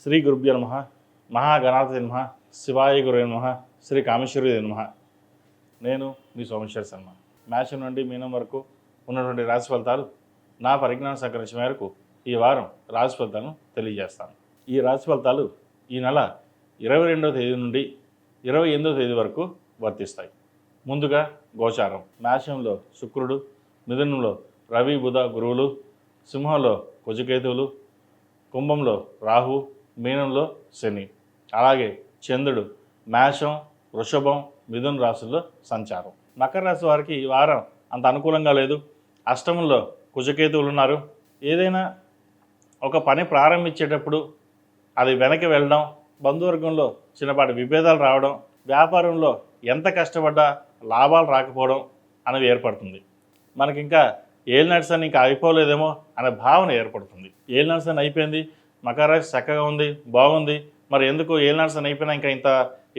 శ్రీ గురుభ్యో నమః. మహాగణాధిపతయే నమః. శివాయ గురవే నమః. శ్రీ కామేశ్వరాయ నమః. నేను మీ సోమేశ్వర శర్మ. మేషం నుండి మీనం వరకు ఉన్నటువంటి రాశి ఫలితాలు నా పరిజ్ఞానం సహకరించిన మేరకు ఈ వారం రాశి ఫలితాలను తెలియజేస్తాను. ఈ రాశి ఫలితాలు ఈ నెల 22వ తేదీ నుండి 28వ తేదీ వరకు వర్తిస్తాయి. ముందుగా గోచారం. మేషంలో శుక్రుడు, మిథునంలో రవి బుధ గురువులు, సింహంలో కుజకేతువులు, కుంభంలో రాహు, మీనంలో శని. అలాగే చంద్రుడు మేషం, వృషభం, మిథున రాశుల్లో సంచారం. మకర రాశి వారికి ఈ వారం అంత అనుకూలంగా లేదు. అష్టమంలో కుజకేతువులు ఉన్నారు. ఏదైనా ఒక పని ప్రారంభించేటప్పుడు అది వెనక్కి వెళ్ళడం, బంధువర్గంలో చిన్నపాటి విభేదాలు రావడం, వ్యాపారంలో ఎంత కష్టపడ్డా లాభాలు రాకపోవడం అనేది ఏర్పడుతుంది. మనకి ఇంకా ఏలినాటి శని ఇంకా అయిపోలేదేమో అనే భావన ఏర్పడుతుంది. ఏలినాటి శని అయిపోయింది, మకర రాశి చక్కగా ఉంది, బాగుంది, మరి ఎందుకు ఏలినాటి శని అయిపోయినా ఇంకా ఇంత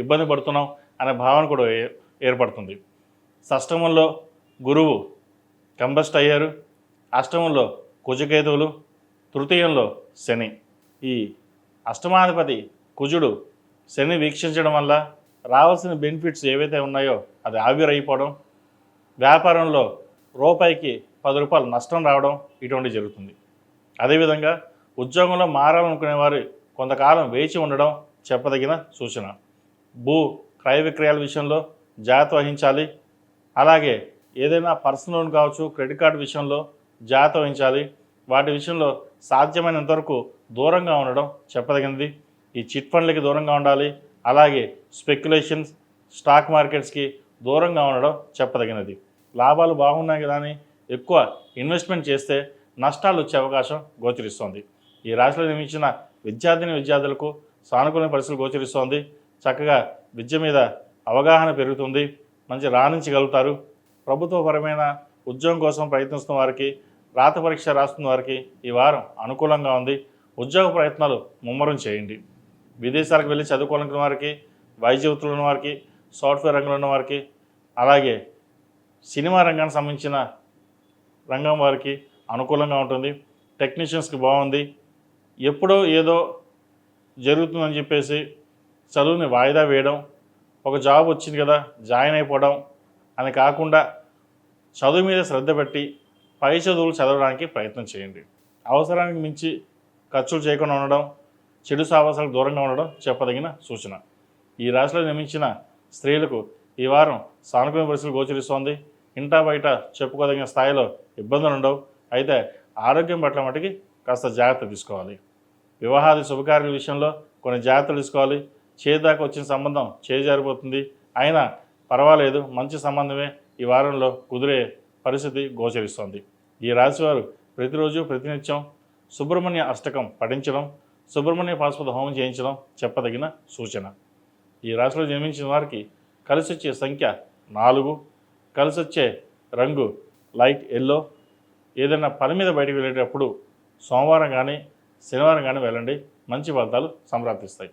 ఇబ్బంది పడుతున్నాం అనే భావన కూడా ఏర్పడుతుంది. షష్టమంలో గురువు కంబస్ట్ అయ్యారు, అష్టమంలో కుజకేతువులు, తృతీయంలో శని. ఈ అష్టమాధిపతి కుజుడు శని వీక్షించడం వల్ల రావాల్సిన బెనిఫిట్స్ ఏవైతే ఉన్నాయో అది ఆవిరైపోవడం, వ్యాపారంలో రూపాయికి 10 రూపాయలు నష్టం రావడం ఇటువంటివి జరుగుతుంది. అదేవిధంగా ఉద్యోగంలో మారాలనుకునే వారు కొంతకాలం వేచి ఉండడం చెప్పదగిన సూచన. భూ క్రయ విక్రయాల విషయంలో జాగ్రత్త వహించాలి. అలాగే ఏదైనా పర్సనల్ లోన్ కావచ్చు, క్రెడిట్ కార్డు విషయంలో జాగ్రత్త వహించాలి. వాటి విషయంలో సాధ్యమైనంతవరకు దూరంగా ఉండడం చెప్పదగినది. ఈ చిట్ ఫండ్లకి దూరంగా ఉండాలి. అలాగే స్పెక్యులేషన్స్, స్టాక్ మార్కెట్స్కి దూరంగా ఉండడం చెప్పదగినది. లాభాలు బాగున్నాయి కదా అని ఎక్కువ ఇన్వెస్ట్మెంట్ చేస్తే నష్టాలు వచ్చే అవకాశం గోచరిస్తోంది. ఈ రాశిలో నిర్మించిన విద్యార్థులకు సానుకూల పరిస్థితులు గోచరిస్తోంది. చక్కగా విద్య మీద అవగాహన పెరుగుతుంది, మంచి రాణించగలుగుతారు. ప్రభుత్వపరమైన ఉద్యోగం కోసం ప్రయత్నిస్తున్న వారికి, రాత పరీక్ష రాస్తున్న వారికి ఈ వారం అనుకూలంగా ఉంది. ఉద్యోగ ప్రయత్నాలు ముమ్మరం చేయండి. విదేశాలకు వెళ్ళి చదువుకోవాలనుకున్న వారికి, వైద్య వృత్తులు ఉన్న వారికి, సాఫ్ట్వేర్ రంగంలో ఉన్న వారికి, అలాగే సినిమా రంగానికి సంబంధించిన రంగం వారికి అనుకూలంగా ఉంటుంది. టెక్నీషియన్స్కి బాగుంది. ఎప్పుడో ఏదో జరుగుతుందని చెప్పేసి చదువుని వాయిదా వేయడం, ఒక జాబ్ వచ్చింది కదా జాయిన్ అయిపోవడం అని కాకుండా చదువు మీద శ్రద్ధ పెట్టి పై చదువులు చదవడానికి ప్రయత్నం చేయండి. అవసరానికి మించి ఖర్చులు చేయకుండా ఉండడం, చెడు సావాసాలకు దూరంగా ఉండడం చెప్పదగిన సూచన. ఈ రాశిలో నిర్మించిన స్త్రీలకు ఈ వారం సానుకూల పరిస్థితులు గోచరిస్తోంది. ఇంటా బయట చెప్పుకోదగిన స్థాయిలో ఇబ్బందులు ఉండవు. అయితే ఆరోగ్యం పట్ల మటుకి కాస్త జాగ్రత్త తీసుకోవాలి. వివాహాది శుభకార్యాల విషయంలో కొన్ని జాగ్రత్తలు తీసుకోవాలి. చేదాకా వచ్చిన సంబంధం చేజారిపోతుంది, అయినా పర్వాలేదు, మంచి సంబంధమే ఈ వారంలో కుదిరే పరిస్థితి గోచరిస్తోంది. ఈ రాశివారు ప్రతిరోజు ప్రతినిత్యం సుబ్రహ్మణ్య అష్టకం పఠించడం, సుబ్రహ్మణ్య పాశుపత హోమం చేయించడం చెప్పదగిన సూచన. ఈ రాశిలో జన్మించిన వారికి కలిసి వచ్చే సంఖ్య 4, కలిసి వచ్చే రంగు లైట్ ఎల్లో. ఏదైనా పని మీద బయటకు వెళ్ళేటప్పుడు సోమవారం కానీ శనివారం కానీ వెళ్ళండి, మంచి ఫలితాలు సంప్రాప్తిస్తాయి.